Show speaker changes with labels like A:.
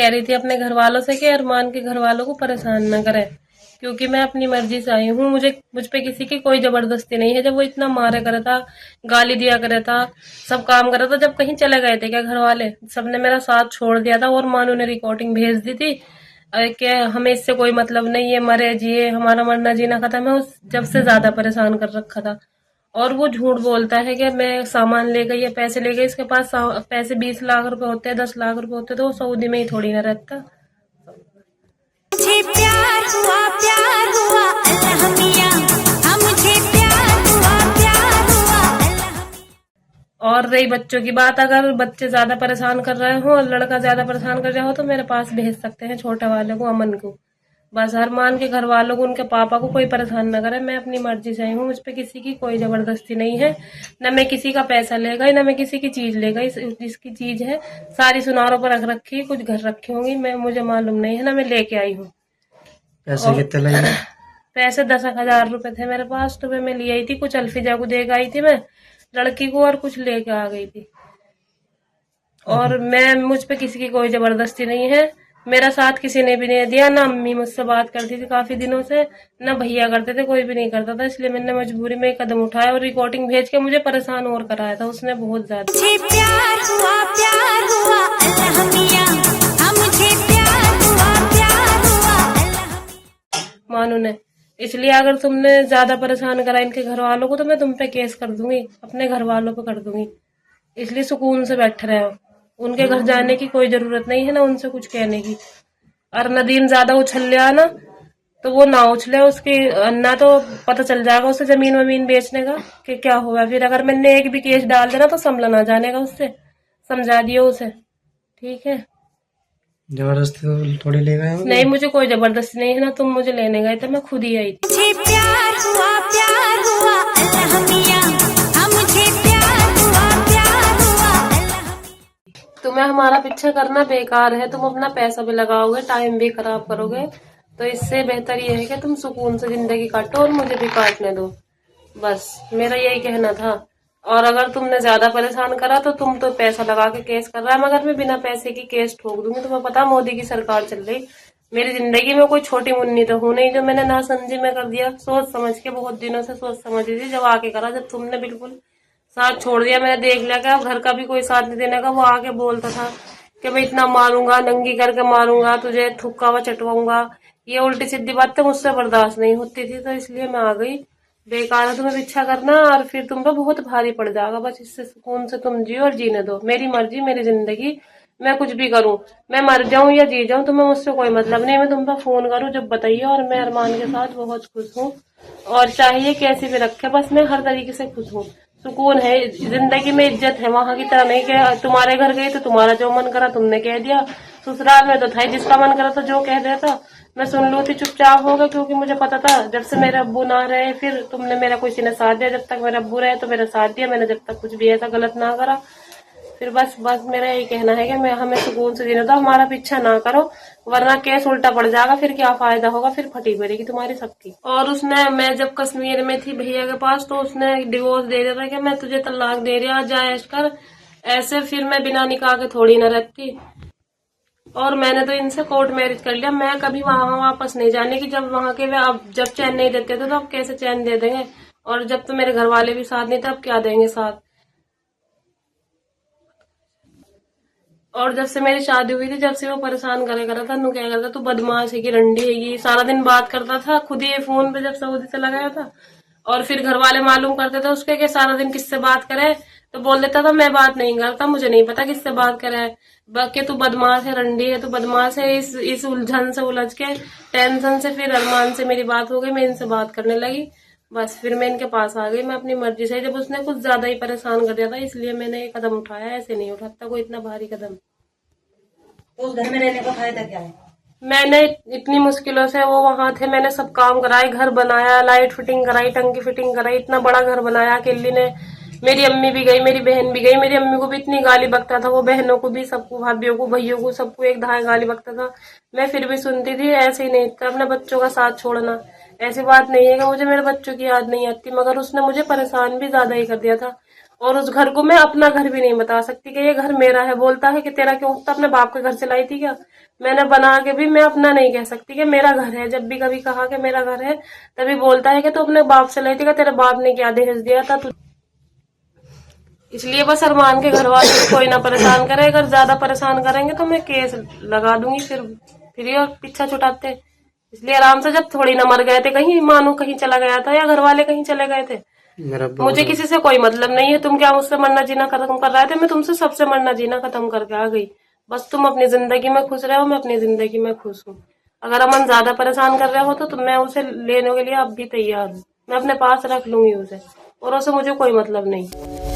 A: कह रही थी अपने घर वालों से कि अरमान के घर वालों को परेशान न करे, क्योंकि मैं अपनी मर्जी से आई हूँ। मुझ पे किसी की कोई जबरदस्ती नहीं है। जब वो इतना मारा करा था, गाली दिया करा था, सब काम करा था, जब कहीं चले गए थे क्या घर वाले, सबने मेरा साथ छोड़ दिया था। और मानू ने रिकॉर्डिंग भेज दी थी कि हमें इससे कोई मतलब नहीं है, मरे जिए हमारा मरना जीना खत्म है। उस जब से ज्यादा परेशान कर रखा था। और वो झूठ बोलता है कि मैं सामान ले गई या पैसे ले गई। इसके पास पैसे 20 लाख रुपए होते हैं, 10 लाख रुपए होते तो वो सऊदी में ही थोड़ी ना रहता।
B: मुझे प्यार हुआ अल्लाह मियां, हाँ मुझे प्यार हुआ अल्लाह।
A: और रही बच्चों की बात, अगर बच्चे ज्यादा परेशान कर रहे हो और लड़का ज्यादा परेशान कर रहा हो तो मेरे पास भेज सकते हैं, छोटे वाले को, अमन को। बस अरमान के घर वालों को, उनके पापा को कोई परेशान न करे। मैं अपनी मर्जी से आई हूँ, मुझ पे किसी की कोई जबरदस्ती नहीं है। न मैं किसी का पैसा ले गई, न मैं किसी की चीज ले गई। जिसकी चीज है सारी सुनारों पर रख रखी, कुछ घर रखी होंगी, मुझे मालूम नहीं है, ना मैं लेके आई हूँ।
C: पैसे कितने लगे?
A: पैसे 10,000 रुपए थे मेरे पास, तो मैं ले आई थी। कुछ अल्फिजा को दे गई थी मैं लड़की को, और कुछ लेके आ गई थी। और मुझ पे किसी की कोई जबरदस्ती नहीं है। मेरा साथ किसी ने भी नहीं दिया। ना अम्मी मुझसे बात करती थी काफी दिनों से, ना भैया करते थे, कोई भी नहीं करता था। इसलिए मैंने मजबूरी में कदम उठाया और रिकॉर्डिंग भेज के मुझे परेशान और कराया था उसने बहुत ज्यादा।
B: मुझे प्यार हुआ अल्लाह मियां, हाँ मुझे प्यार हुआ अल्लाह।
A: मानू ने, इसलिए अगर तुमने ज्यादा परेशान करा इनके घर वालों को तो मैं तुम पे केस कर दूंगी, अपने घर वालों पे कर दूंगी। इसलिए सुकून से बैठे रहो। उनके घर जाने की कोई जरूरत नहीं है, ना उनसे कुछ कहने की। और नदीम ज्यादा उछल लिया ना तो वो ना उछले, उसकी ना तो पता चल जाएगा उसे जमीन वमीन बेचने का कि क्या हुआ। फिर अगर मैंने एक भी केस डाल देना तो संभला ना जानेगा उससे। समझा दियो उसे, ठीक है?
C: जबरदस्ती तो थोड़ी ले गए?
A: नहीं, मुझे कोई जबरदस्ती नहीं है। ना तुम मुझे लेने गए थे, मैं खुद ही आई थी।
B: मुझे प्यार हुआ अल्लाह मियां, हाँ मुझे प्यार हुआ अल्लाह।
A: तुम्हें हमारा पीछा करना बेकार है। तुम अपना पैसा भी लगाओगे, टाइम भी खराब करोगे, तो इससे बेहतर ये है कि तुम सुकून से जिंदगी काटो और मुझे भी काटने दो। बस मेरा यही कहना था। और अगर तुमने ज्यादा परेशान करा तो तुम तो पैसा लगा के केस कर रहा है, मगर मैं बिना पैसे की केस ठोक दूंगी। तुम्हें पता मोदी की सरकार चल रही। मेरी जिंदगी में कोई छोटी मुन्नी तो हूं नहीं जो मैंने ना समझी में कर दिया। सोच समझ के, बहुत दिनों से सोच समझ रही थी, जब आके करा, जब तुमने बिल्कुल साथ छोड़ दिया। मैंने देख लिया कि अब घर का भी कोई साथ नहीं देने का। वो आके बोलता था कि मैं इतना मारूंगा, नंगी करके मारूंगा तुझे, थुक्का हुआ चटवाऊंगा। ये उल्टी सीधी बातें मुझसे बर्दाश्त नहीं होती थी, तो इसलिए मैं आ गई। बेकार है तुम्हें पीछा करना, और फिर तुम पे बहुत भारी पड़ जाएगा। बस इससे सुकून से तुम जियो और जीने दो। मेरी मर्जी, मेरी जिंदगी, मैं कुछ भी करूं, मैं मर जाऊं या जी जाऊं, तुम्हें मुझसे कोई मतलब नहीं। मैं तुम पे फोन करूं जब बताइए। और मैं अरमान के साथ बहुत खुश हूँ, और चाहिए कैसे भी रखे, बस मैं हर तरीके से खुश हूँ। सुकून है जिंदगी में, इज्जत है। वहां की तरह नहीं कि तुम्हारे घर गई तो तुम्हारा जो मन करा तुमने कह दिया। ससुराल में तो था जिसका मन करा तो जो कह दिया था मैं सुन लू थी, चुपचाप हो गए, क्योंकि मुझे पता था जब से मेरे अब्बू ना रहे, फिर तुमने मेरा किसी ने साथ दिया। जब तक मेरे अब्बू रहे तो मेरा साथ दिया मैंने, जब तक कुछ भी ऐसा गलत ना करा। फिर बस मेरा यही कहना है कि मैं हमें सुकून से जीने दो, हमारा पीछा ना करो, वरना केस उल्टा पड़ जाएगा। फिर क्या फायदा होगा, फिर फटी पड़ेगी तुम्हारी सबकी। और उसने, मैं जब कश्मीर में थी भैया के पास, तो उसने डिवोर्स दे दिया था कि मैं तुझे तलाक दे रहा, जा ऐश कर। ऐसे फिर मैं बिना निकाह के थोड़ी ना रहती। और मैंने तो इनसे कोर्ट मैरिज कर लिया। मैं कभी वहां वापस नहीं जाने की। जब वहां के वे अब जब चैन नहीं देते थे तो अब कैसे चैन दे देंगे। और जब तो मेरे घर वाले भी साथ नहीं थे, अब क्या देंगे साथ। और जब से मेरी शादी हुई थी, जब से वो परेशान करे करा था, नु क्या करता, तू बदमाश है कि रंडी है, ये सारा दिन बात करता था खुद ही फोन पे, जब सऊदी से लगाया था। और फिर घर वाले मालूम करते थे उसके कि सारा दिन किससे बात करे, तो बोल देता था मैं बात नहीं करता, मुझे नहीं पता किससे बात करे। बाकी तू बदमाश है, रंडी है, तू बदमाश है। इस उलझन से उलझ के, टेंशन से, फिर अरमान से मेरी बात हो गई, मैं इनसे बात करने लगी। बस फिर मैं इनके पास आ गई, मैं अपनी मर्जी से। जब उसने कुछ ज्यादा ही परेशान कर दिया था, इसलिए मैंने ये कदम उठाया। ऐसे नहीं उठाता कोई इतना भारी कदम।
D: उस घर में रहने का फायदा क्या है?
A: मैंने इतनी मुश्किलों से, वो वहां थे, मैंने सब काम कराए, घर बनाया, लाइट फिटिंग कराई, टंकी फिटिंग कराई, इतना बड़ा घर बनाया अकेली ने। मेरी अम्मी भी गई, मेरी बहन भी गई। मेरी अम्मी को भी इतनी गाली बकता था, वो बहनों को भी, सबको, भाभीियों को, भैयों को, सबको एक धाय गाली बकता था। मैं फिर भी सुनती थी। ऐसे ही नहीं था अपने बच्चों का साथ छोड़ना। ऐसी बात नहीं है कि मुझे मेरे बच्चों की याद नहीं आती, मगर उसने मुझे परेशान भी ज्यादा ही कर दिया था। और उस घर को मैं अपना घर भी नहीं बता सकती कि ये घर मेरा है। बोलता है कि तेरा क्यों, तो अपने बाप के घर से लाई थी क्या? मैंने बना के भी मैं अपना नहीं कह सकती कि मेरा घर है। जब भी कभी कहा कि मेरा घर है, तभी बोलता है कि तू अपने बाप से लाई थी, कि तेरे बाप ने क्या दहेज दिया था तू। इसलिए बस अरमान के घर वाले कोई ना परेशान करे। अगर ज्यादा परेशान करेंगे तो मैं केस लगा दूंगी, फिर ये पीछा छुटाते। इसलिए आराम से, जब थोड़ी ना मर गए थे, कहीं मानो कहीं चला गया था या घर वाले कहीं चले गए थे,
C: मेरा
A: मुझे किसी से कोई मतलब नहीं है। तुम क्या मुझसे मरना जीना खत्म कर रहे थे? मैं तुमसे सबसे मरना जीना खत्म करके आ गई। बस तुम अपनी जिंदगी में खुश रहो, मैं अपनी जिंदगी में खुश हूँ। अगर अमन ज्यादा परेशान कर रहे हो तो मैं उसे लेने के लिए अब भी तैयार हूँ। मैं अपने पास रख लूंगी उसे, और उसे मुझे कोई मतलब नहीं।